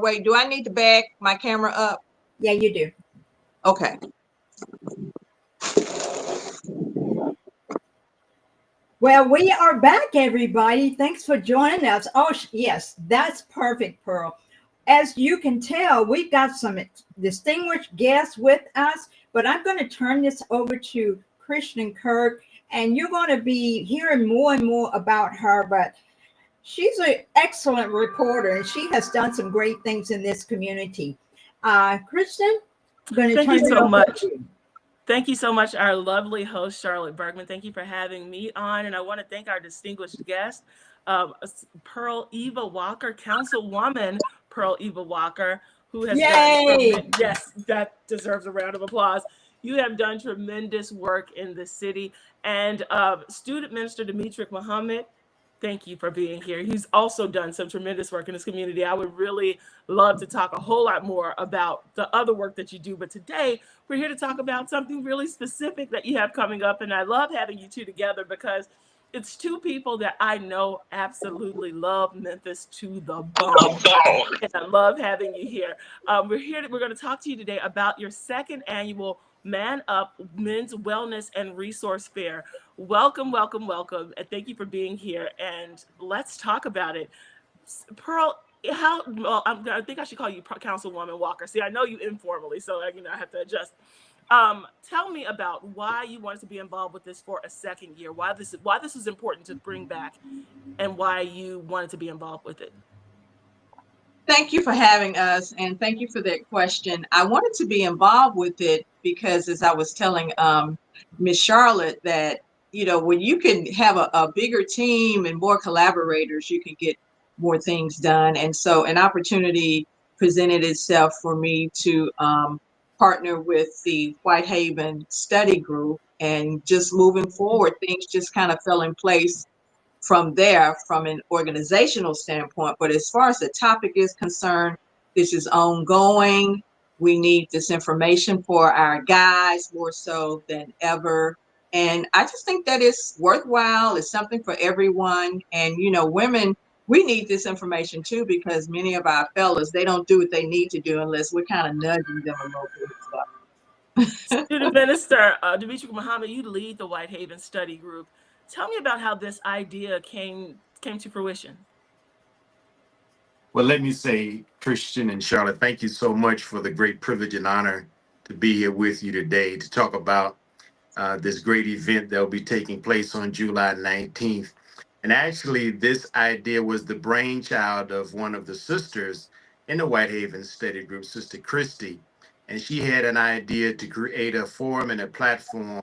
wait, do I need to back my camera up? Yeah, you do. Okay. Well, we are back, everybody. Thanks for joining us. Oh, yes, that's perfect, Pearl. As you can tell, we've got some distinguished guests with us, but I'm going to turn this over to Christian Kirk, and you're going to be hearing more and more about her. But she's an excellent reporter, and she has done some great things in this community. Kristen, I'm going to Thank turn you it so over much. to you. Thank you so much, our lovely host, Charlotte Bergman. Thank you for having me on. And I want to thank our distinguished guest, Pearl Eva Walker, Councilwoman Pearl Eva Walker, who has Yay! done, yes, that deserves a round of applause. You have done tremendous work in the city. And Student Minister Demetric Muhammad, thank you for being here. He's also done some tremendous work in this community. I would really love to talk a whole lot more about the other work that you do. But today, we're here to talk about something really specific that you have coming up. And I love having you two together because it's two people that I know absolutely love Memphis to the bone. And I love having you here. We're going to talk to you today about your second annual Man Up Men's Wellness and Resource Fair. Welcome, welcome, welcome. And thank you for being here. And let's talk about it. Pearl, I think I should call you Councilwoman Walker. See, I know you informally, so I have to adjust. Tell me about why you wanted to be involved with this for a second year. Why this is important to bring back, and why you wanted to be involved with it. Thank you for having us, and thank you for that question. I wanted to be involved with it because, as I was telling Miss Charlotte, that when you can have a bigger team and more collaborators, you can get more things done. And so, an opportunity presented itself for me to partner with the Whitehaven Study Group, and just moving forward, things just kind of fell in place from there from an organizational standpoint. But as far as the topic is concerned, this is ongoing. We need this information for our guys more so than ever. And I just think that it's worthwhile. It's something for everyone. And, women, we need this information too, because many of our fellas, they don't do what they need to do unless we're kind of nudging them a little bit. Student Minister Demetric Muhammad, you lead the Whitehaven Study Group. Tell me about how this idea came to fruition. Well, let me say, Christian and Charlotte, thank you so much for the great privilege and honor to be here with you today to talk about this great event that will be taking place on July 19th. And actually, this idea was the brainchild of one of the sisters in the Whitehaven Study Group, Sister Christy. And she had an idea to create a forum and a platform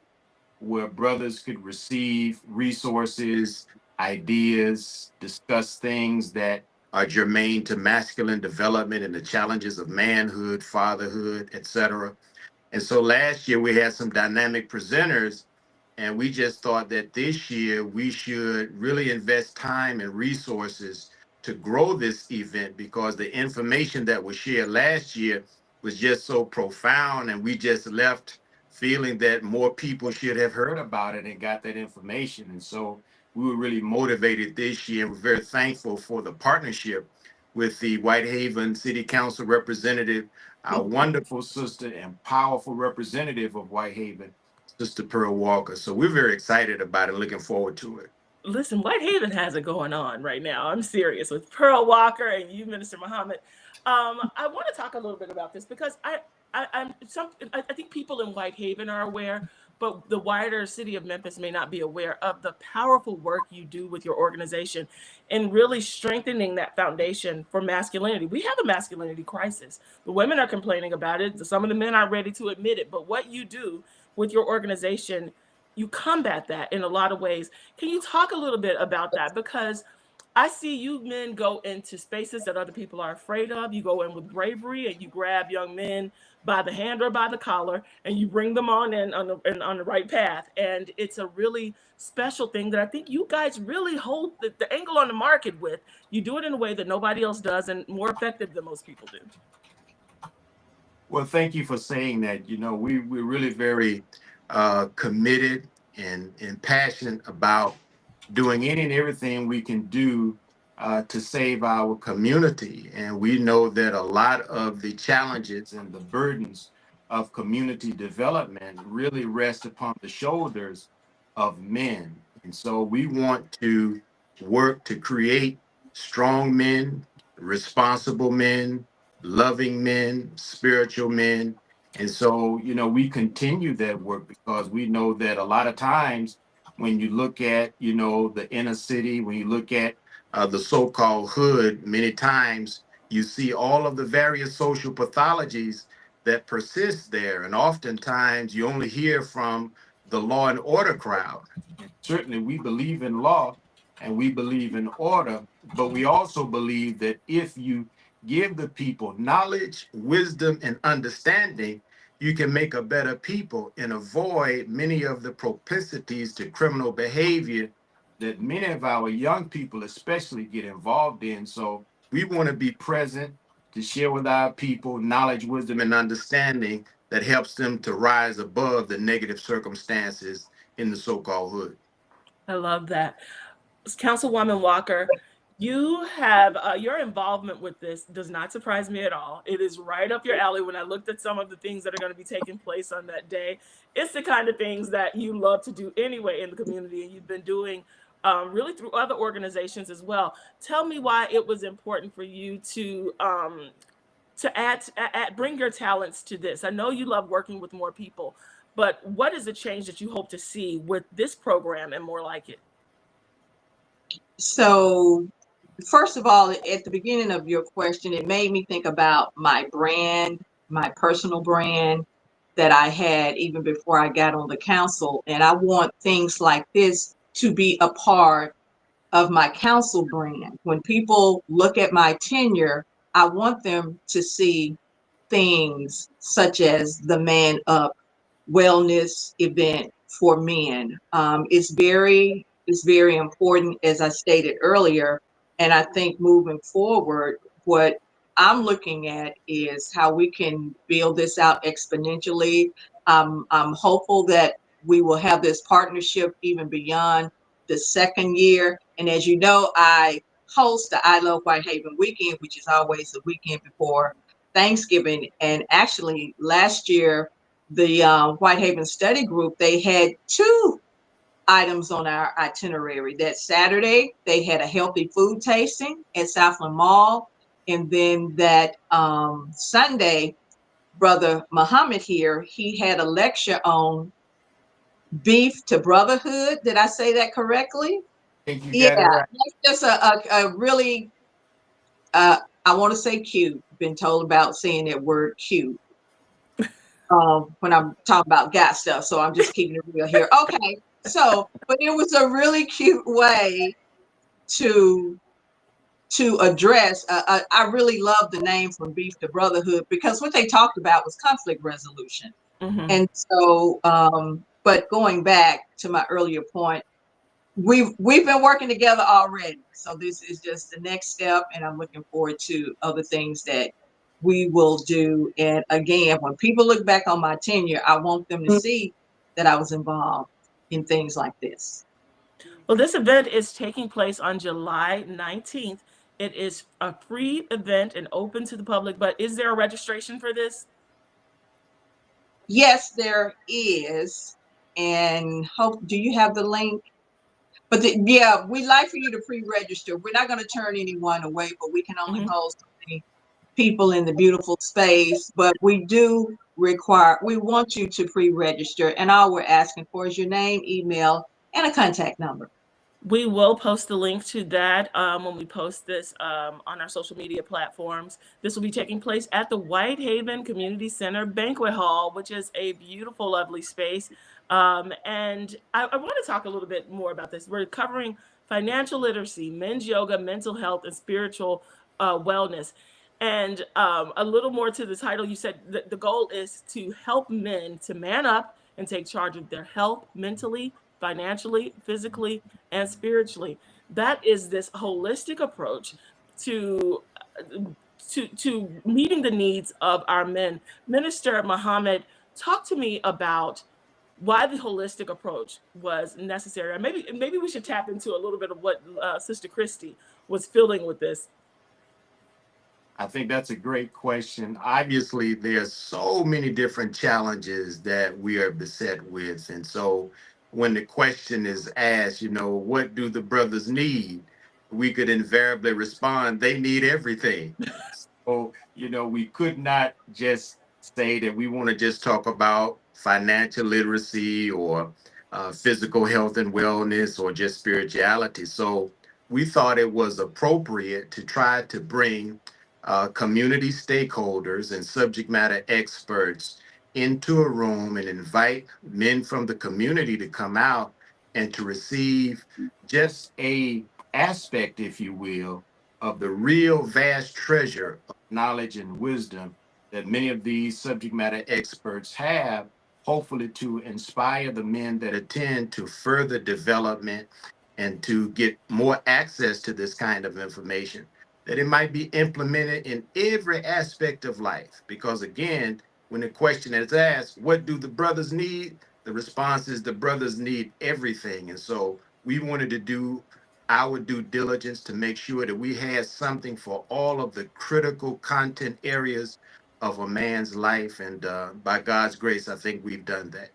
where brothers could receive resources, ideas, discuss things that are germane to masculine development and the challenges of manhood, fatherhood, etc. And so last year we had some dynamic presenters, and we just thought that this year we should really invest time and resources to grow this event, because the information that was shared last year was just so profound, and we just left feeling that more people should have heard about it and got that information. And so we were really motivated this year. We're very thankful for the partnership with the Whitehaven City Council representative, our wonderful sister and powerful representative of Whitehaven, Sister Pearl Walker. So we're very excited about it, looking forward to it. Listen, Whitehaven has it going on right now. I'm serious, with Pearl Walker and you, Minister Muhammad. I want to talk a little bit about this because I think people in Whitehaven are aware, but the wider city of Memphis may not be aware of the powerful work you do with your organization in really strengthening that foundation for masculinity. We have a masculinity crisis. The women are complaining about it. Some of the men aren't ready to admit it, but what you do with your organization, you combat that in a lot of ways. Can you talk a little bit about that? Because I see you men go into spaces that other people are afraid of. You go in with bravery and you grab young men by the hand or by the collar and you bring them on in on the right path. And it's a really special thing that I think you guys really hold the angle on the market with. You do it in a way that nobody else does and more effective than most people do. Well, thank you for saying that. We're really very committed and passionate about doing any and everything we can do to save our community. And we know that a lot of the challenges and the burdens of community development really rest upon the shoulders of men. And so we want to work to create strong men, responsible men, loving men, spiritual men. And so, we continue that work because we know that a lot of times when you look at, the inner city, when you look at the so-called hood, many times you see all of the various social pathologies that persist there. And oftentimes you only hear from the law and order crowd. And certainly we believe in law and we believe in order, but we also believe that if you give the people knowledge, wisdom, and understanding, you can make a better people and avoid many of the propensities to criminal behavior that many of our young people especially get involved in. So we want to be present to share with our people knowledge, wisdom, and understanding that helps them to rise above the negative circumstances in the so-called hood. I love that. Councilwoman Walker, you have your involvement with this does not surprise me at all. It is right up your alley. When I looked at some of the things that are going to be taking place on that day, it's the kind of things that you love to do anyway in the community, and you've been doing really through other organizations as well. Tell me why it was important for you to bring your talents to this. I know you love working with more people, but what is the change that you hope to see with this program and more like it? So, first of all, at the beginning of your question, it made me think about my brand, my personal brand that I had even before I got on the council. And I want things like this to be a part of my council brand. When people look at my tenure, I want them to see things such as the Man Up wellness event for men. It's very important, as I stated earlier, and I think moving forward, what I'm looking at is how we can build this out exponentially. I'm hopeful that we will have this partnership even beyond the second year. And as you know, I host the I Love Whitehaven weekend, which is always the weekend before Thanksgiving. And actually, last year, the Whitehaven Study Group, they had two items on our itinerary. That Saturday, they had a healthy food tasting at Southland Mall. And then that Sunday, Brother Muhammad here, he had a lecture on beef to brotherhood. Did I say that correctly? I think you Yeah, got it right. that's just a really, I want to say cute. Been told about saying that word cute when I'm talking about gas stuff. So I'm just keeping it real here. Okay. So, but it was a really cute way to address. I really love the name from Beef to Brotherhood because what they talked about was conflict resolution. Mm-hmm. And so, but going back to my earlier point, we've been working together already. So this is just the next step, and I'm looking forward to other things that we will do. And again, when people look back on my tenure, I want them to see that I was involved in things like this. Well, this event is taking place on July 19th. It is a free event and open to the public, but is there a registration for this? Yes, there is. And hope, do you have the link? But yeah, we'd like for you to pre-register. We're not going to turn anyone away, but we can only Mm-hmm. hold so many people in the beautiful space. But we want you to pre-register. And all we're asking for is your name, email, and a contact number. We will post the link to that when we post this on our social media platforms. This will be taking place at the Whitehaven Community Center Banquet Hall, which is a beautiful, lovely space. And I want to talk a little bit more about this. We're covering financial literacy, men's yoga, mental health, and spiritual wellness. And a little more to the title, you said that the goal is to help men to man up and take charge of their health mentally, financially, physically, and spiritually. That is this holistic approach to to meeting the needs of our men. Minister Muhammad, talk to me about why the holistic approach was necessary. Maybe we should tap into a little bit of what Sister Christy was feeling with this? I think that's a great question. Obviously, there's so many different challenges that we are beset with. And so when the question is asked, what do the brothers need? We could invariably respond, they need everything. So, we could not just say that we want to just talk about financial literacy or physical health and wellness or just spirituality. So we thought it was appropriate to try to bring community stakeholders and subject matter experts into a room and invite men from the community to come out and to receive just a aspect, if you will, of the real vast treasure of knowledge and wisdom that many of these subject matter experts have, hopefully to inspire the men that attend to further development and to get more access to this kind of information, that it might be implemented in every aspect of life. Because again, when the question is asked, what do the brothers need? The response is the brothers need everything. And so we wanted to do our due diligence to make sure that we had something for all of the critical content areas of a man's life. And by God's grace, I think we've done that.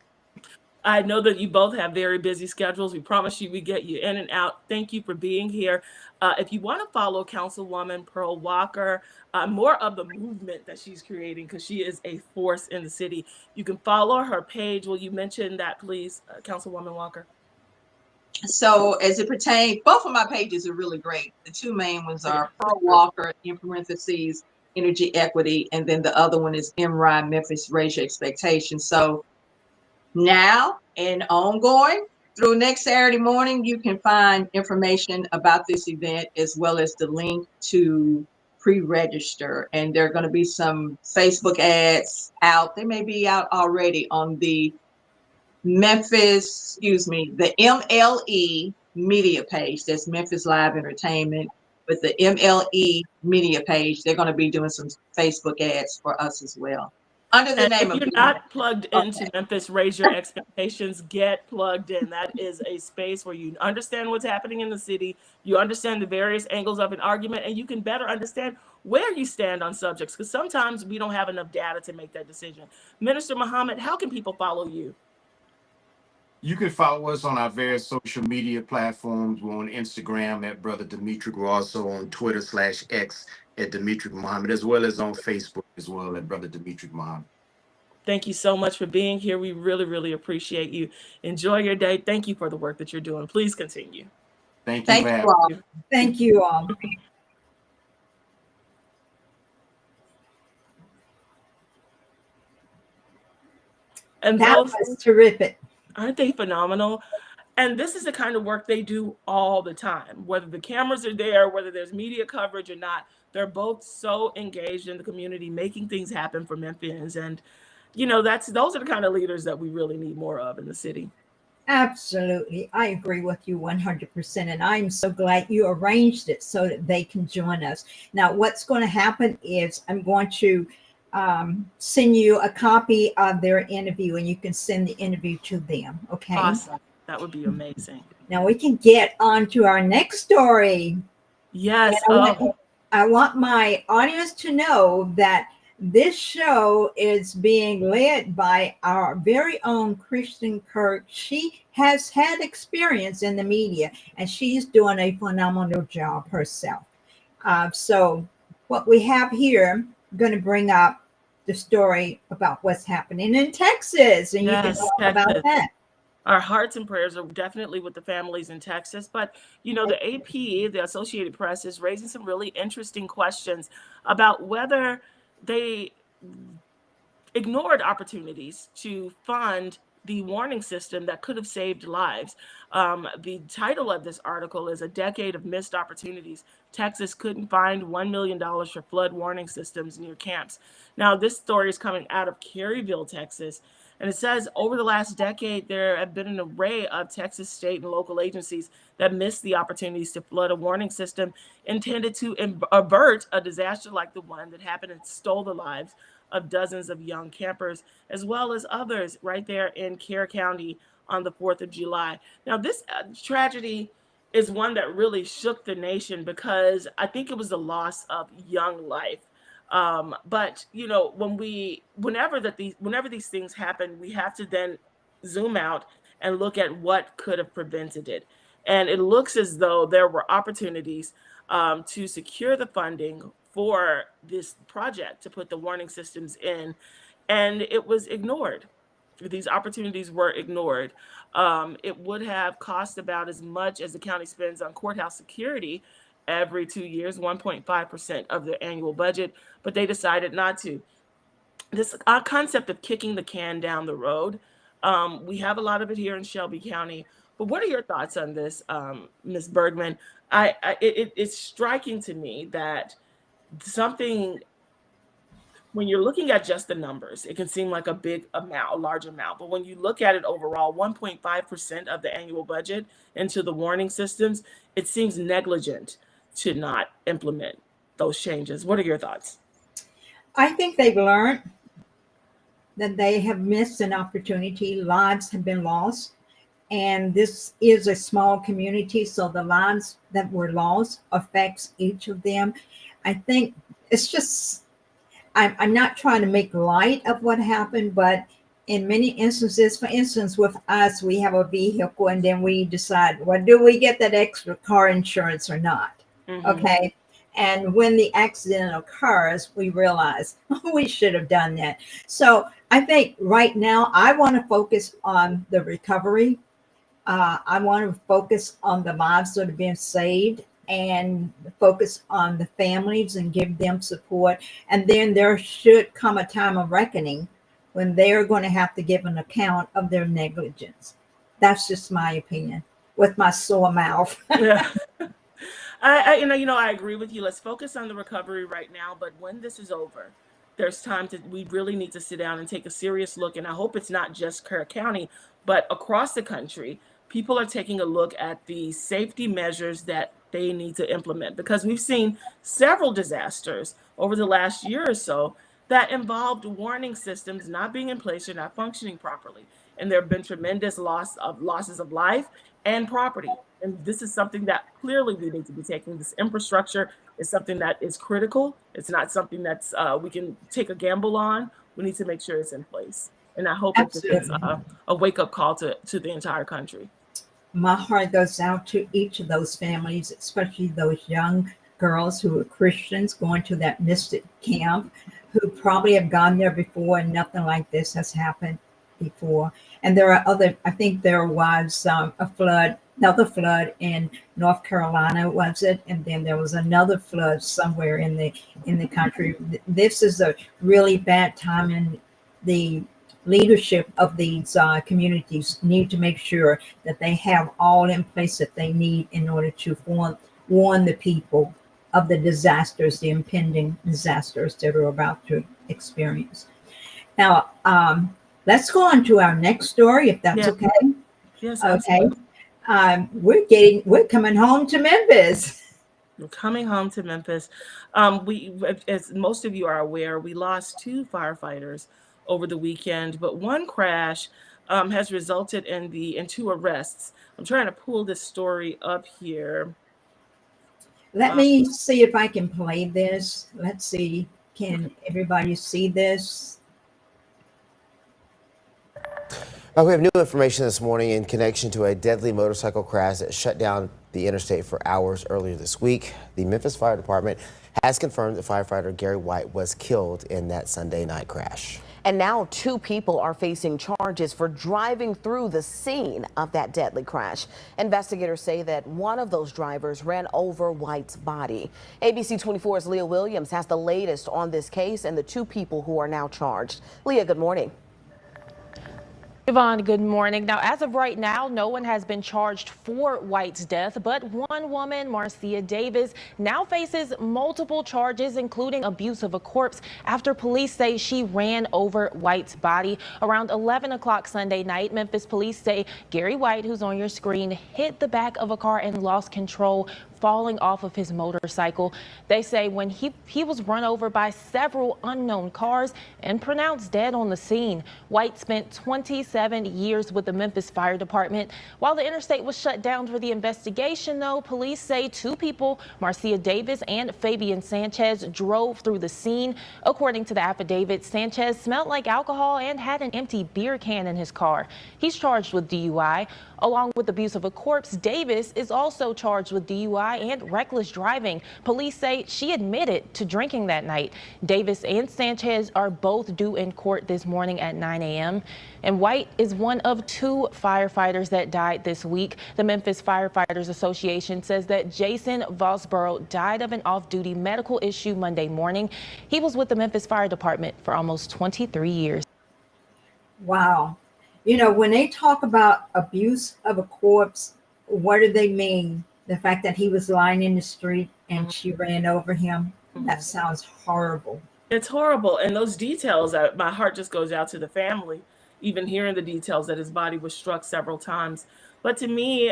I know that you both have very busy schedules. We promise you we get you in and out. Thank you for being here. If you want to follow Councilwoman Pearl Walker, more of the movement that she's creating, because she is a force in the city, you can follow her page. Will you mention that, please, Councilwoman Walker? So as it pertains, both of my pages are really great. The two main ones are Pearl Walker, in parentheses, energy equity, and then the other one is MRI, Memphis, raise your expectations. So now and ongoing through next Saturday morning, you can find information about this event as well as the link to pre-register. And there are going to be some Facebook ads out. They may be out already on the the MLE media page. That's Memphis Live Entertainment. But the MLE media page, they're going to be doing some Facebook ads for us as well. Under the And name if of you're not plugged into Memphis, raise your expectations, get plugged in. That is a space where you understand what's happening in the city, you understand the various angles of an argument, and you can better understand where you stand on subjects, because sometimes we don't have enough data to make that decision. Minister Muhammad, how can people follow you? You can follow us on our various social media platforms. We're on Instagram at Brother Dimitri. We're also on Twitter/X at Dimitri Muhammad, as well as on Facebook as well at Brother Dimitri Muhammad. Thank you so much for being here. We really, really appreciate you. Enjoy your day. Thank you for the work that you're doing. Please continue. Thank you for having all. me. Thank you all. And That those, was terrific. aren't they phenomenal? And this is the kind of work they do all the time, whether the cameras are there, whether there's media coverage or not. They're both so engaged in the community, making things happen for Memphians. And, those are the kind of leaders that we really need more of in the city. Absolutely. I agree with you 100%. And I'm so glad you arranged it so that they can join us. Now, what's going to happen is I'm going to send you a copy of their interview and you can send the interview to them. Okay. Awesome. That would be amazing. Now we can get on to our next story. Yes. I want my audience to know that this show is being led by our very own Kristen Kirk. She has had experience in the media and she's doing a phenomenal job herself. So what we have here, I'm going to bring up the story about what's happening in Texas. And Yes, you can talk Texas. about that. Our hearts and prayers are definitely with the families in Texas. But, the AP, the Associated Press, is raising some really interesting questions about whether they ignored opportunities to fund the warning system that could have saved lives. The title of this article is "A Decade of Missed Opportunities. Texas Couldn't Find $1 million for Flood Warning Systems Near Camps." Now, this story is coming out of Caryville, Texas. And it says, over the last decade, there have been an array of Texas state and local agencies that missed the opportunities to flood a warning system intended to avert a disaster like the one that happened and stole the lives of dozens of young campers, as well as others right there in Kerr County on the 4th of July. Now, this tragedy is one that really shook the nation because I think it was the loss of young life. But you know, whenever these things happen, we have to then zoom out and look at what could have prevented it. And it looks as though there were opportunities to secure the funding for this project to put the warning systems in, and it was ignored. These opportunities were ignored. It would have cost about as much as the county spends on courthouse security every 2 years, 1.5% of their annual budget, but they decided not to. This concept of kicking the can down the road, we have a lot of it here in Shelby County. But what are your thoughts on this, Ms. Bergman? It's striking to me that something, when you're looking at just the numbers, it can seem like a big amount, a large amount. But when you look at it overall, 1.5% of the annual budget into the warning systems, it seems negligent to not implement those changes. What are your thoughts? I think they've learned that they have missed an opportunity. Lives have been lost. And this is a small community, so the lives that were lost affects each of them. I think it's just, I'm not trying to make light of what happened, but in many instances, for instance, with us, we have a vehicle and then we decide, well, do we get that extra car insurance or not? Mhm. Okay. And when the accident occurs, we realize we should have done that. So I think right now I want to focus on the recovery. I want to focus on the lives that are being saved and focus on the families and give them support. And then there should come a time of reckoning when they're going to have to give an account of their negligence. That's just my opinion with my sore mouth. Yeah. I agree with you. Let's focus on the recovery right now. But when this is over, there's time to, we really need to sit down and take a serious look. And I hope it's not just Kerr County, but across the country, people are taking a look at the safety measures that they need to implement, because we've seen several disasters over the last year or so that involved warning systems not being in place or not functioning properly. And there have been tremendous losses of life and property. And this is something that clearly we need to be taking. This infrastructure is something that is critical. It's not something that's we can take a gamble on. We need to make sure it's in place. And I hope it's a wake-up call to the entire country. My heart goes out to each of those families, especially those young girls who are Christians going to that mystic camp, who probably have gone there before and nothing like this has happened before. And there are other, I think there was another flood in North Carolina, was it? And then there was another flood somewhere in the country. This is a really bad time, and the leadership of these communities need to make sure that they have all in place that they need in order to warn the people of the disasters, the impending disasters that are about to experience. Now, let's go on to our next story, if that's okay. Yes. Okay. We're coming home to Memphis. We're coming home to Memphis. As most of you are aware, we lost 2 firefighters over the weekend, but one crash has resulted in 2 arrests. I'm trying to pull this story up here. Let me see if I can play this. Let's see. Can everybody see this? We have new information this morning in connection to a deadly motorcycle crash that shut down the interstate for hours earlier this week. The Memphis Fire Department has confirmed that firefighter Gary White was killed in that Sunday night crash. And now 2 people are facing charges for driving through the scene of that deadly crash. Investigators say that one of those drivers ran over White's body. ABC 24's Leah Williams has the latest on this case and the 2 people who are now charged. Leah, good morning. Yvonne, good morning. Now, as of right now, no one has been charged for White's death, but one woman, Marcia Davis, now faces multiple charges, including abuse of a corpse, after police say she ran over White's body. Around 11 o'clock Sunday night, Memphis police say Gary White, who's on your screen, hit the back of a car and lost control, falling off of his motorcycle. They say when he was run over by several unknown cars and pronounced dead on the scene. White spent 27 years with the Memphis Fire Department. While the interstate was shut down for the investigation, though, police say two people, Marcia Davis and Fabian Sanchez, drove through the scene. According to the affidavit, Sanchez smelled like alcohol and had an empty beer can in his car. He's charged with DUI. Along with abuse of a corpse, Davis is also charged with DUI and reckless driving. Police say she admitted to drinking that night. Davis and Sanchez are both due in court this morning at 9 a.m. And White is one of two firefighters that died this week. The Memphis Firefighters Association says that Jason Vosborough died of an off-duty medical issue Monday morning. He was with the Memphis Fire Department for almost 23 years. Wow. You know, when they talk about abuse of a corpse, what do they mean? The fact that he was lying in the street and she ran over him? That sounds horrible. It's horrible. And those details, my heart just goes out to the family, even hearing the details that his body was struck several times. But to me,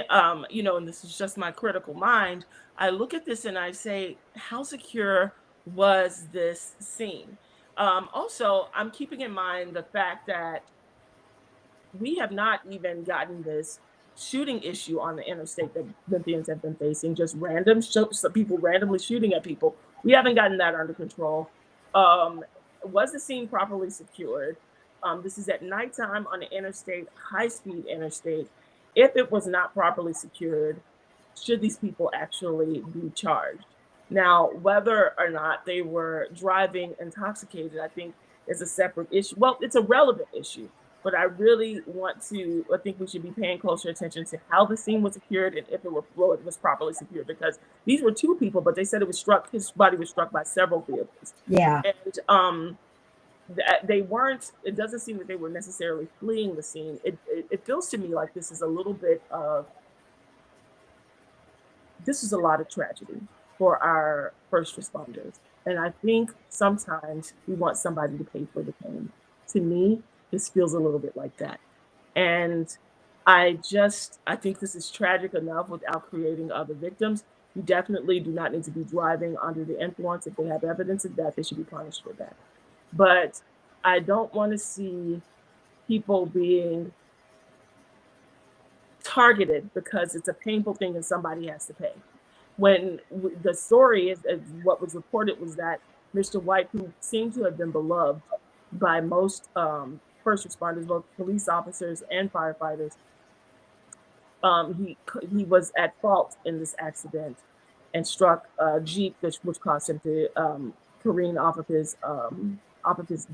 you know, and this is just my critical mind, I look at this and I say, how secure was this scene? Also, I'm keeping in mind the fact that we have not even gotten this shooting issue on the interstate that Memphians have been facing, just people randomly shooting at people. We haven't gotten that under control. Was the scene properly secured? This is at nighttime on the interstate, high-speed interstate. If it was not properly secured, should these people actually be charged? Now, whether or not they were driving intoxicated, I think is a separate issue. Well, it's a relevant issue. But I think we should be paying closer attention to how the scene was secured and if it was properly secured, because these were two people, but they said his body was struck by several vehicles. Yeah. And it doesn't seem that they were necessarily fleeing the scene. It feels to me like this is a lot of tragedy for our first responders. And I think sometimes we want somebody to pay for the pain. To me, this feels a little bit like that. And I think this is tragic enough without creating other victims. You definitely do not need to be driving under the influence. If they have evidence of that, they should be punished for that. But I don't want to see people being targeted because it's a painful thing and somebody has to pay. When the story is what was reported was that Mr. White, who seemed to have been beloved by most first responders, both police officers and firefighters, he was at fault in this accident and struck a Jeep, which caused him to careen off of his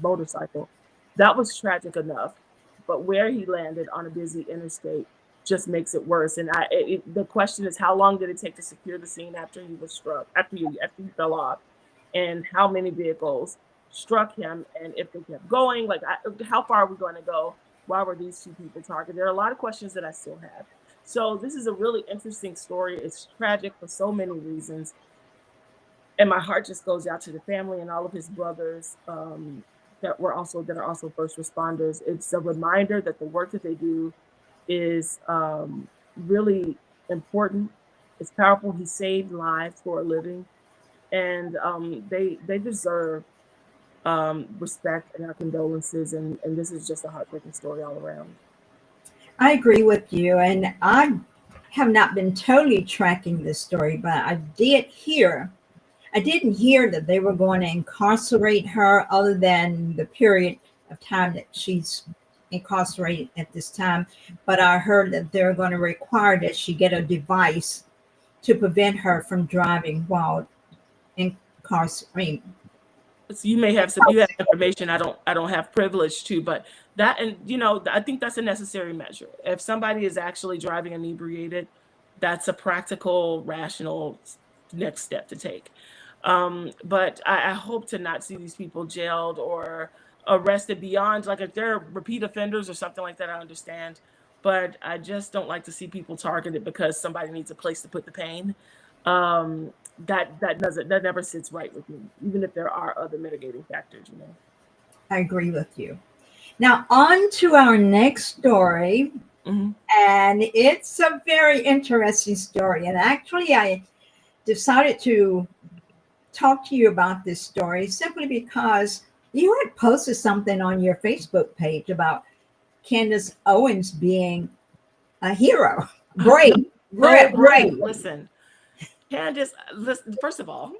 motorcycle. That was tragic enough, but where he landed on a busy interstate just makes it worse. And the question is, how long did it take to secure the scene after he was struck, after he fell off, and how many vehicles struck him, and if they kept going, how far are we going to go? Why were these two people targeted? There are a lot of questions that I still have. So this is a really interesting story. It's tragic for so many reasons, and my heart just goes out to the family and all of his brothers that are also first responders. It's a reminder that the work that they do is really important. It's powerful. He saved lives for a living, and they deserve respect and our condolences, and this is just a heartbreaking story all around. I agree with you, and I have not been totally tracking this story, but I didn't hear that they were going to incarcerate her other than the period of time that she's incarcerated at this time. But I heard that they're going to require that she get a device to prevent her from driving while incarcerated. So you have information I don't have privilege to, but that, and I think that's a necessary measure. If somebody is actually driving inebriated, that's a practical, rational next step to take. But I hope to not see these people jailed or arrested beyond, like if they're repeat offenders or something like that, I understand. But I just don't like to see people targeted because somebody needs a place to put the pain. That never sits right with me, even if there are other mitigating factors, I agree with you. Now on to our next story. Mm-hmm. And it's a very interesting story. And actually decided to talk to you about this story simply because you had posted something on your Facebook page about Candace Owens being a hero. Brave. So Brave. listen, Candace, listen, first of all,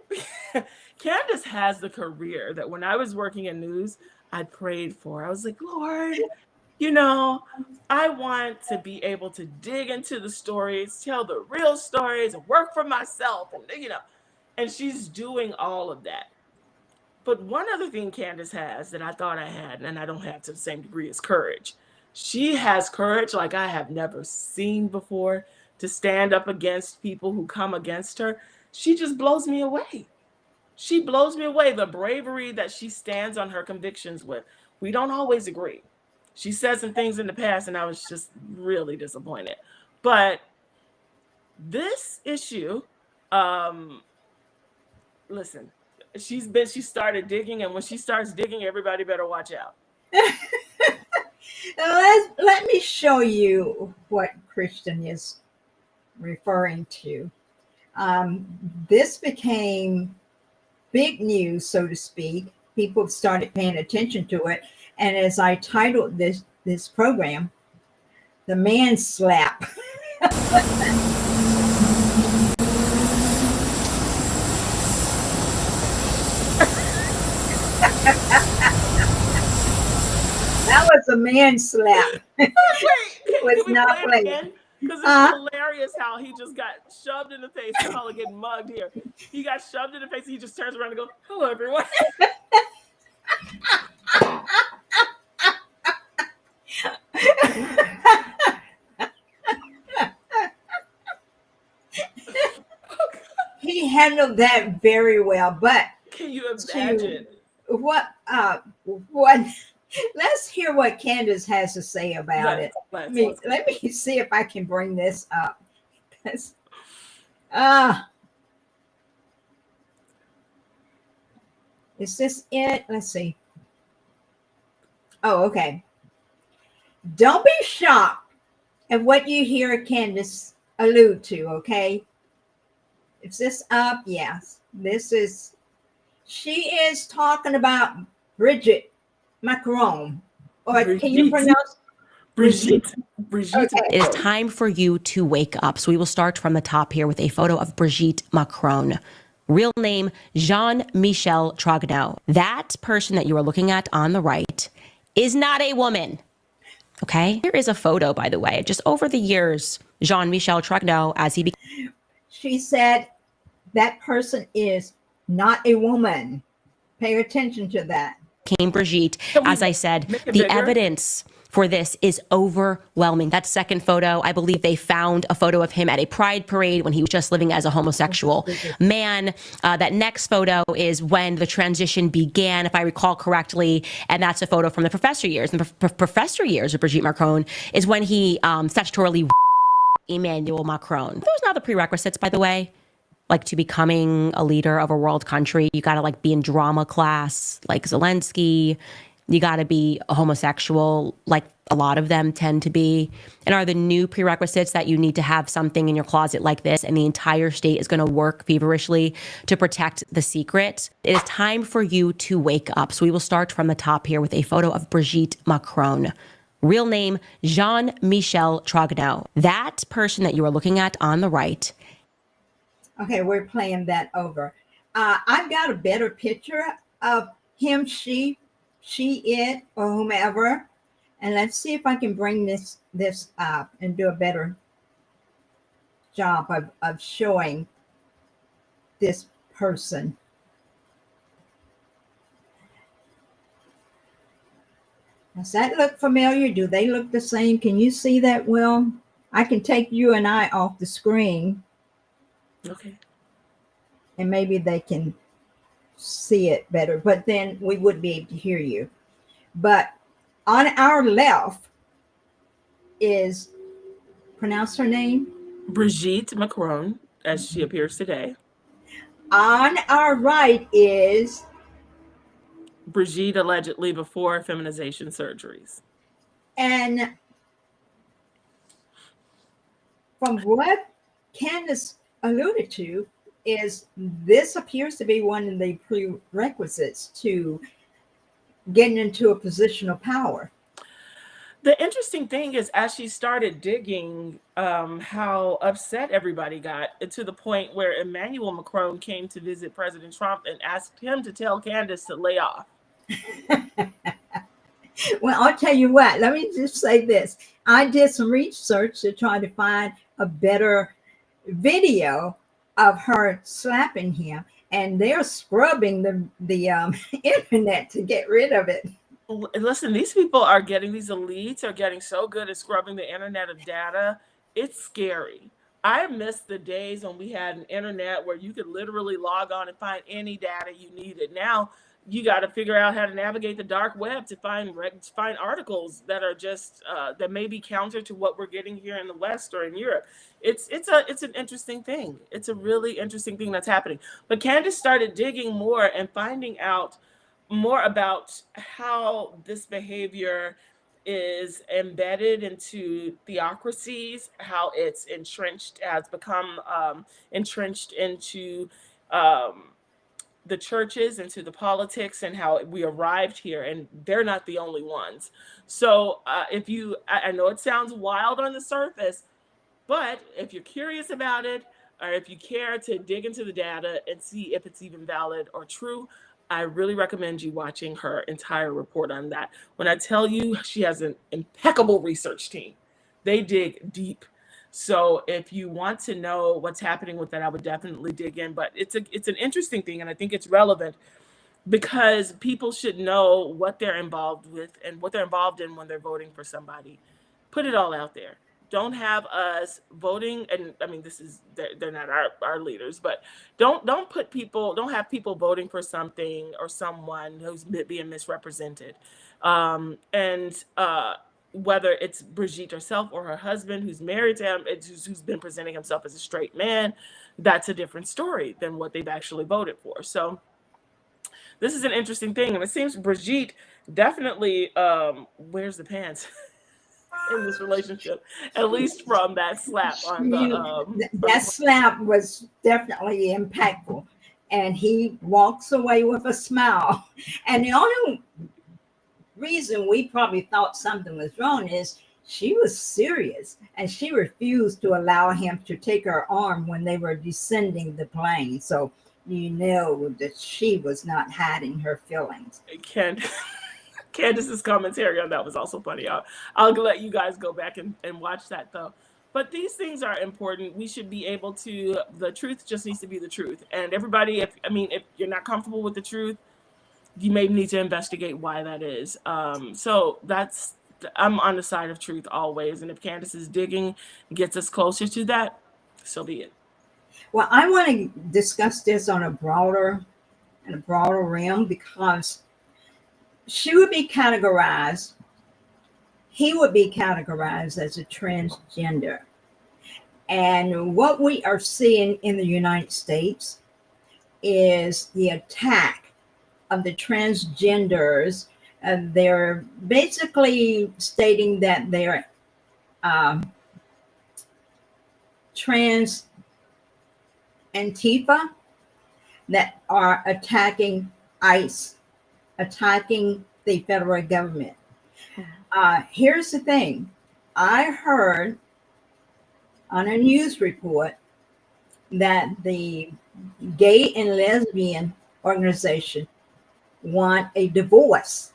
Candace has the career that when I was working in news, I prayed for. I was like, Lord, you know, I want to be able to dig into the stories, tell the real stories, and work for myself, and she's doing all of that. But one other thing Candace has that I thought I had, and I don't have to the same degree, is courage. She has courage like I have never seen before to stand up against people who come against her. She just blows me away. She blows me away. The bravery that she stands on her convictions with. We don't always agree. She said some things in the past, and I was just really disappointed. But this issue, listen, she started digging, and when she starts digging, everybody better watch out. Let me show you what Christian is referring to. This became big news, so to speak. People started paying attention to it, and as I titled this program, "The Man Slap." That was a man slap. Wait, It was can we not play it played. again? Because it's hilarious how he just got shoved in the face. We call it getting mugged here. He got shoved in the face, and he just turns around and goes, "Hello, everyone." He handled that very well, but Can you imagine? what let's hear what Candace has to say about it. Let me see if I can bring this up. Is this it? Let's see. Oh, okay. Don't be shocked at what you hear Candace allude to, okay? Is this up? Yes. She is talking about Bridget Macron. Or can you pronounce Brigitte? Brigitte. Okay. It is time for you to wake up. So we will start from the top here with a photo of Brigitte Macron. Real name, Jean-Michel Trogneux. That person that you are looking at on the right is not a woman. Okay? Here is a photo, by the way. Just over the years, Jean-Michel Trogneux, as he became... She said that person is not a woman. Pay attention to that. Brigitte, as I said, the evidence for this is overwhelming. That second photo, I believe they found a photo of him at a pride parade when he was just living as a homosexual man. That next photo is when the transition began, if I recall correctly, and that's a photo from the professor years. And the professor years of Brigitte Macron is when he statutorily Emmanuel Macron. Those are not the prerequisites, by the way. Like, to becoming a leader of a world country, you got to be in drama class like Zelensky. You got to be a homosexual like a lot of them tend to be. And are the new prerequisites that you need to have something in your closet like this, and the entire state is going to work feverishly to protect the secret? It is time for you to wake up. So we will start from the top here with a photo of Brigitte Macron. Real name, Jean-Michel Trogneux. That person that you are looking at on the right. Okay, we're playing that over. I've got a better picture of him, she, it, or whomever. And let's see if I can bring this up and do a better job of showing this person. Does that look familiar? Do they look the same? Can you see that, Will? I can take you and I off the screen. Okay. And maybe they can see it better, but then we would be able to hear you. But on our left is, pronounce her name? Brigitte Macron, as she appears today. On our right is Brigitte, allegedly before feminization surgeries. And from what Candace alluded to, this appears to be one of the prerequisites to getting into a position of power. The interesting thing is, as she started digging, how upset everybody got, to the point where Emmanuel Macron came to visit President Trump and asked him to tell Candace to lay off. Well, I'll tell you what, let me just say this. I did some research to try to find a better video of her slapping him, and they're scrubbing the internet to get rid of it. Listen, these people are getting, these elites are getting so good at scrubbing the internet of data. It's scary. I miss the days when we had an internet where you could literally log on and find any data you needed. Now you got to figure out how to navigate the dark web to find articles that are just that may be counter to what we're getting here in the West or in Europe. It's an interesting thing. It's a really interesting thing that's happening. But Candace started digging more and finding out more about how this behavior is embedded into theocracies, how it's entrenched, has become entrenched into the churches, into the politics, and how we arrived here, and they're not the only ones. So if you, I know it sounds wild on the surface, but if you're curious about it, or if you care to dig into the data and see if it's even valid or true, I really recommend you watching her entire report on that. When I tell you, she has an impeccable research team. They dig deep. So if you want to know what's happening with that, I would definitely dig in. But it's an interesting thing, and I think it's relevant because people should know what they're involved with and what they're involved in when they're voting for somebody. Put it all out there. Don't have us voting, and I mean, this is, they're not our leaders, but don't have people voting for something or someone who's being misrepresented. And whether it's Brigitte herself or her husband who's married to him, who's been presenting himself as a straight man, that's a different story than what they've actually voted for. So this is an interesting thing, and it seems Brigitte definitely wears the pants in this relationship, at least from that slap on that slap was definitely impactful, and he walks away with a smile. And the only reason we probably thought something was wrong is she was serious, and she refused to allow him to take her arm when they were descending the plane. So you know that she was not hiding her feelings. Candace's commentary on that was also funny. I'll let you guys go back and watch that, though. But these things are important. We should be able to, the truth just needs to be the truth. And everybody, if you're not comfortable with the truth, you may need to investigate why that is. So I'm on the side of truth always. And if Candace's digging gets us closer to that, so be it. Well, I want to discuss this on a broader realm, because he would be categorized as a transgender. And what we are seeing in the United States is the attack of the transgenders. They're basically stating that they're trans Antifa that are attacking ICE, attacking the federal government. Here's the thing. I heard on a news report that the gay and lesbian organization want a divorce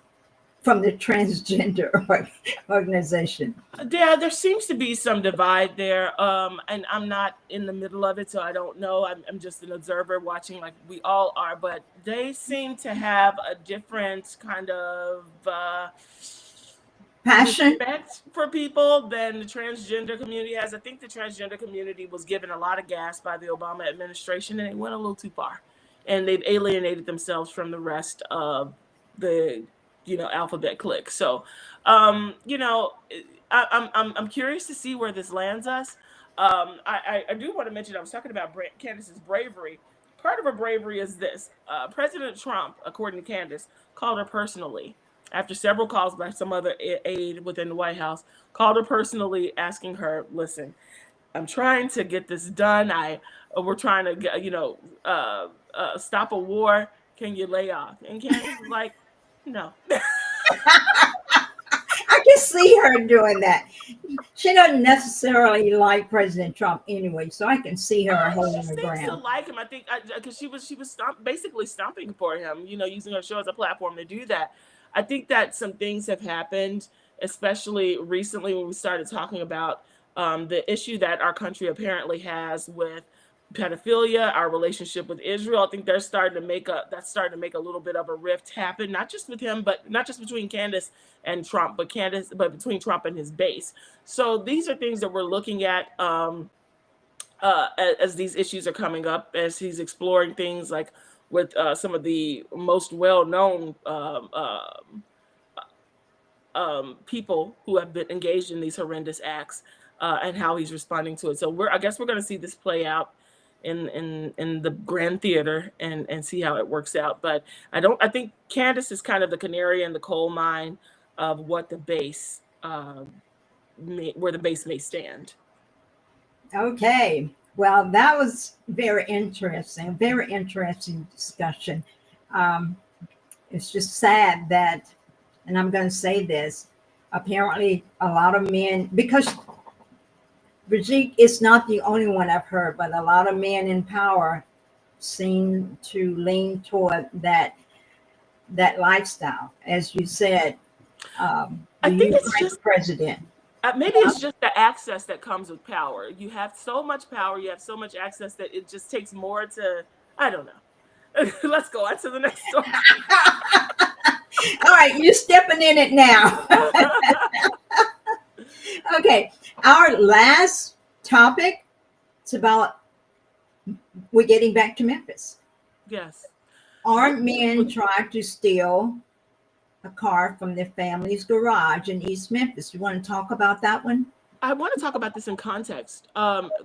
from the transgender organization. Yeah, there seems to be some divide there, and I'm not in the middle of it, so I don't know. I'm just an observer watching, like we all are, but they seem to have a different kind of passion, respect for people than the transgender community has. I think the transgender community was given a lot of gas by the Obama administration, and they went a little too far, and they've alienated themselves from the rest of the alphabet clique. So I'm curious to see where this lands us. I do want to mention, I was talking about Candace's bravery. Part of her bravery is this. President Trump, according to Candace, called her personally after several calls by some other aide within the White House, called her personally asking her, listen, I'm trying to get this done. We're trying to get, stop a war. Can you lay off? And Candace is like, no. I can see her doing that. She doesn't necessarily like President Trump anyway, so I can see her She holding her seems to ground. like him. I think because she was basically stomping for him, using her show as a platform to do that. I think that some things have happened, especially recently when we started talking about the issue that our country apparently has with pedophilia, our relationship with Israel. I think that's starting to make a little bit of a rift happen, not just with him, but not just between Candace and Trump, but between Trump and his base. So these are things that we're looking at. As these issues are coming up, as he's exploring things like with some of the most well-known people who have been engaged in these horrendous acts, and how he's responding to it. So I guess we're going to see this play out in the grand theater and see how it works out. But I think Candace is kind of the canary in the coal mine of what the base where the base may stand. Okay. Well, that was very interesting discussion. Um, it's just sad that, and I'm going to say this, apparently a lot of men, because Brigitte is not the only one I've heard, but a lot of men in power seem to lean toward that lifestyle, as you said. I The think it's Ukraine just president. maybe it's just the access that comes with power. You have so much power, you have so much access that it just takes more to, I don't know. Let's go on to the next story. All right, you're stepping in it now. Okay, our last topic is about, we're getting back to Memphis. Yes. Armed men tried to steal a car from their family's garage in East Memphis. You want to talk about that one? I want to talk about this in context.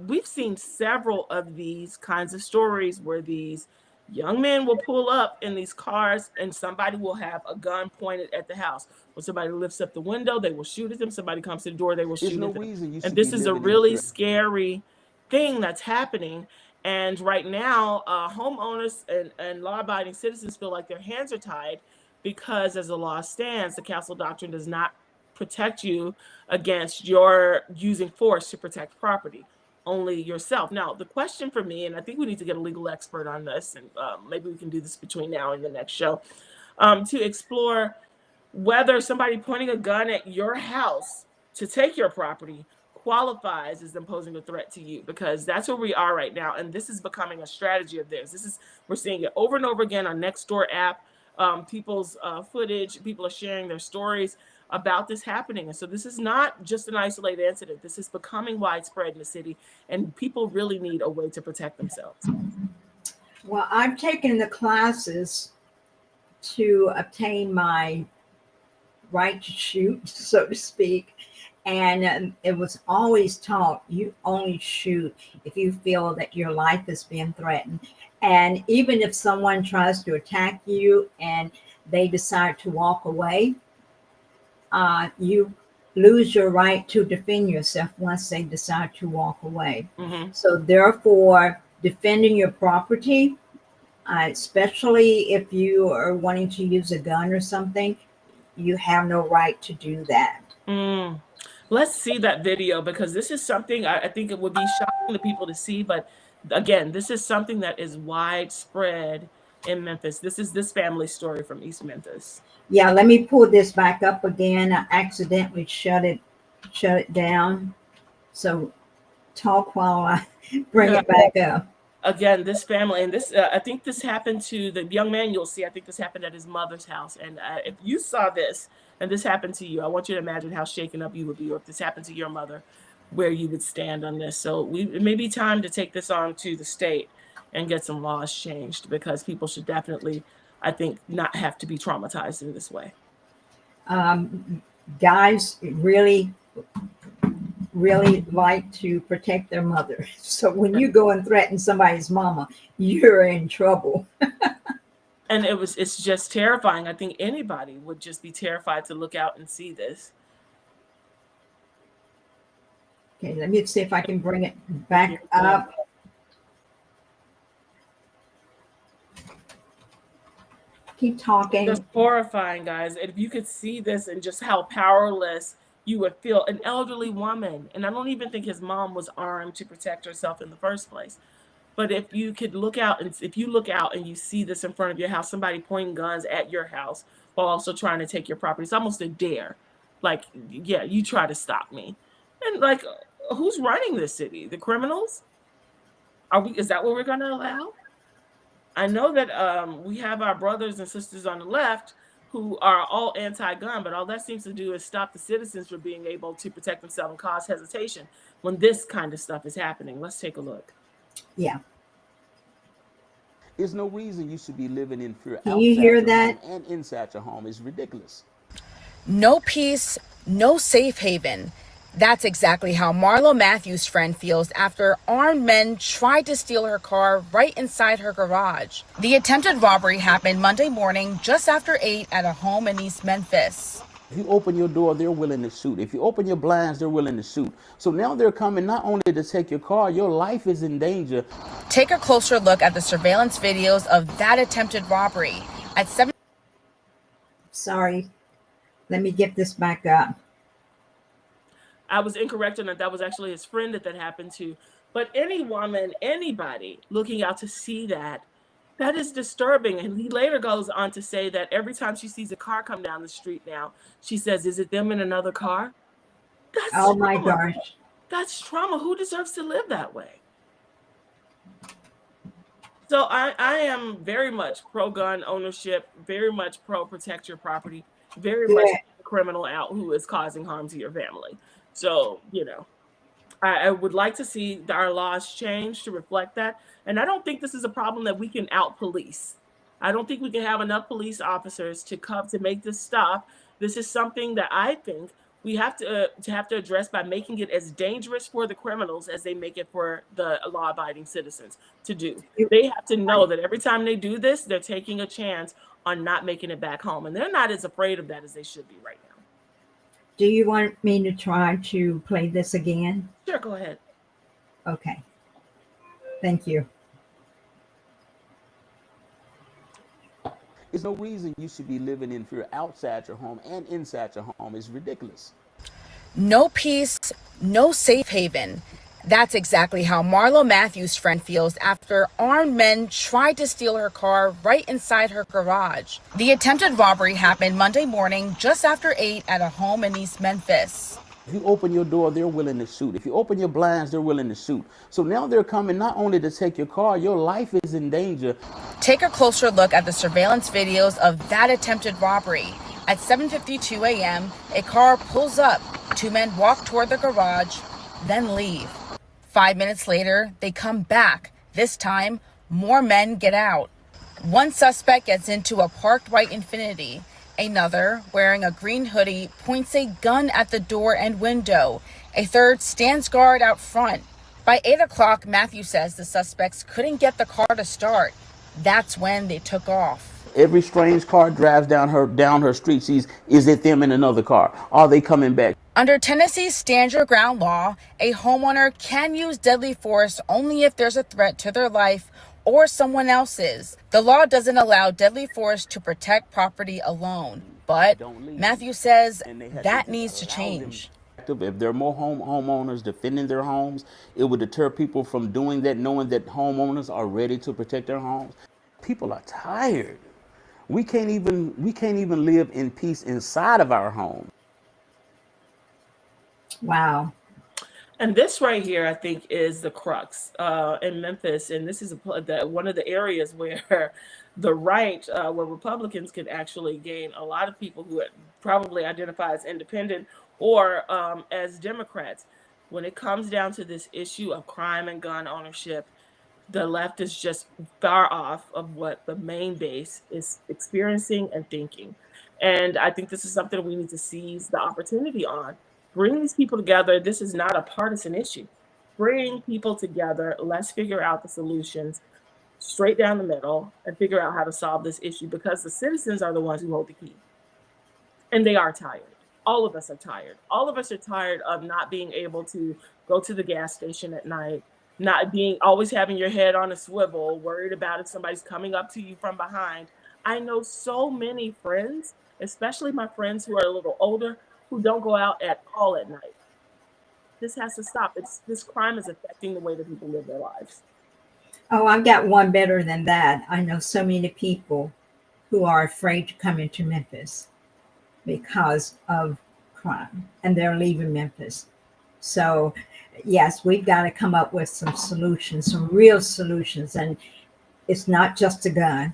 We've seen several of these kinds of stories where these young men will pull up in these cars and somebody will have a gun pointed at the house. When somebody lifts up the window, they will shoot at them. Somebody comes to the door, they will shoot at them. And this is a really scary thing that's happening. And right now, homeowners and law-abiding citizens feel like their hands are tied because, as the law stands, the castle doctrine does not protect you against your using force to protect property, only yourself. Now, the question for me, and I think we need to get a legal expert on this, and maybe we can do this between now and the next show, to explore whether somebody pointing a gun at your house to take your property qualifies as imposing a threat to you, because that's where we are right now. And this is becoming a strategy of theirs. We're seeing it over and over again on Nextdoor app. People's footage, people are sharing their stories about this happening. And so this is not just an isolated incident. This is becoming widespread in the city, and people really need a way to protect themselves. Well, I've taken the classes to obtain my right to shoot, so to speak. And it was always taught, you only shoot if you feel that your life is being threatened. And even if someone tries to attack you and they decide to walk away, you lose your right to defend yourself once they decide to walk away. Mm-hmm. So therefore, defending your property, especially if you are wanting to use a gun or something, you have no right to do that. Let's see that video, because this is something I think it would be shocking to people to see. But again, this is something that is widespread in Memphis. This is this family story from East Memphis. Yeah, let me pull this back up again. I accidentally shut it down. So talk while I bring it back up. Again, this family, and this I think this happened to the young man you'll see. I think this happened at his mother's house. And if you saw this and this happened to you, I want you to imagine how shaken up you would be, or if this happened to your mother, where you would stand on this. So it may be time to take this on to the state and get some laws changed, because people should definitely, I think, not have to be traumatized in this way. Guys really like to protect their mother. So when you go and threaten somebody's mama, you're in trouble. And it's just terrifying. I think anybody would just be terrified to look out and see this. Okay, let me see if I can bring it back up. Keep talking. Just horrifying, guys. And if you could see this and just how powerless you would feel, an elderly woman, and I don't even think his mom was armed to protect herself in the first place. But if you could look out, and if you look out and you see this in front of your house, somebody pointing guns at your house while also trying to take your property, it's almost a dare. Like, yeah, you try to stop me. And like, who's running this city? The criminals? Is that what we're gonna allow? I know that we have our brothers and sisters on the left who are all anti-gun, but all that seems to do is stop the citizens from being able to protect themselves and cause hesitation when this kind of stuff is happening. Let's take a look. Yeah. There's no reason you should be living in fear Can you hear outside your that? home and inside your home. It's ridiculous. No peace, no safe haven. That's exactly how Marlo Matthews' friend feels after armed men tried to steal her car right inside her garage. The attempted robbery happened Monday morning just after 8 at a home in East Memphis. If you open your door, they're willing to shoot. If you open your blinds, they're willing to shoot. So now they're coming not only to take your car, your life is in danger. Take a closer look at the surveillance videos of that attempted robbery. At 7. Sorry. Let me get this back up. I was incorrect in that was actually his friend that happened to. But any woman, anybody looking out to see that is disturbing. And he later goes on to say that every time she sees a car come down the street now, she says, is it them in another car? That's Oh trauma. my gosh. That's trauma. Who deserves to live that way? So I am very much pro-gun ownership, very much pro-protect your property, very much a criminal out who is causing harm to your family. So, you know, I would like to see our laws change to reflect that. And I don't think this is a problem that we can out-police. I don't think we can have enough police officers to come to make this stop. This is something that I think we have to address by making it as dangerous for the criminals as they make it for the law-abiding citizens to do. They have to know that every time they do this, they're taking a chance on not making it back home. And they're not as afraid of that as they should be right now. Do you want me to try to play this again? Sure, go ahead. Okay. Thank you. There's no reason you should be living in fear outside your home and inside your home. It's ridiculous. No peace, no safe haven. That's exactly how Marlo Matthews' friend feels after armed men tried to steal her car right inside her garage. The attempted robbery happened Monday morning just after 8 at a home in East Memphis. If you open your door, they're willing to shoot. If you open your blinds, they're willing to shoot. So now they're coming not only to take your car, your life is in danger. Take a closer look at the surveillance videos of that attempted robbery. At 7:52 a.m., a car pulls up. 2 men walk toward the garage, then leave. 5 minutes later, they come back. This time, more men get out. One suspect gets into a parked white Infiniti. Another, wearing a green hoodie, points a gun at the door and window. A third stands guard out front. By 8 o'clock, Matthew says the suspects couldn't get the car to start. That's when they took off. Every strange car drives down her street. Is it them in another car? Are they coming back? Under Tennessee's Stand Your Ground law, a homeowner can use deadly force only if there's a threat to their life or someone else's. The law doesn't allow deadly force to protect property alone, but Matthew says that needs to change. If there are more homeowners defending their homes, it would deter people from doing that, knowing that homeowners are ready to protect their homes. People are tired. We can't even live in peace inside of our home. Wow. And this right here, I think, is the crux in Memphis. And this is one of the areas where the right, where Republicans can actually gain a lot of people who probably identify as independent or as Democrats. When it comes down to this issue of crime and gun ownership, the left is just far off of what the main base is experiencing and thinking. And I think this is something we need to seize the opportunity on. Bring these people together. This is not a partisan issue. Bring people together. Let's figure out the solutions straight down the middle and figure out how to solve this issue, because the citizens are the ones who hold the key. And they are tired. all of us are tired. All of us are tired of not being able to go to the gas station at night, not being always having your head on a swivel, worried about if somebody's coming up to you from behind. I know so many friends, especially my friends who are a little older, who don't go out at all at night. This has to stop. This crime is affecting the way that people live their lives. Oh, I've got one better than that. I know so many people who are afraid to come into Memphis because of crime, and they're leaving Memphis. So, yes, we've got to come up with some solutions, some real solutions. And it's not just a gun,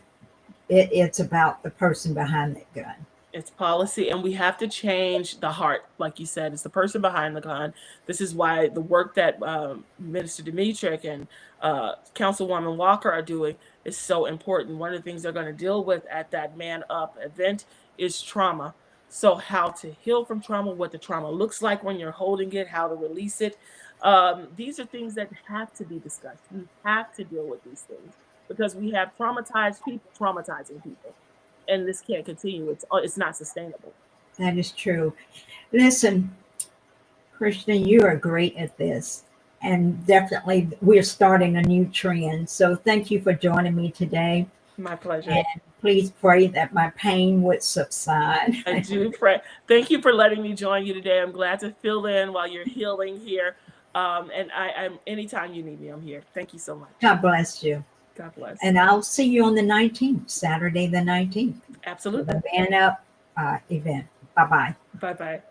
it's about the person behind that gun. It's policy, and we have to change the heart. Like you said, it's the person behind the gun. This is why the work that Minister Dimitrik and Councilwoman Walker are doing is so important. One of the things they're going to deal with at that Man Up event is trauma. So how to heal from trauma, what the trauma looks like when you're holding it, how to release it. These are things that have to be discussed. We have to deal with these things because we have traumatized people traumatizing people. And this can't continue. It's not sustainable. That is true. Listen, Christian, you are great at this. And definitely, we're starting a new trend. So thank you for joining me today. My pleasure. And please pray that my pain would subside. I do pray. Thank you for letting me join you today. I'm glad to fill in while you're healing here. And I'm anytime you need me, I'm here. Thank you so much. God bless you. God bless. And I'll see you on the 19th, Saturday the 19th. Absolutely. The Man Up event. Bye-bye. Bye-bye.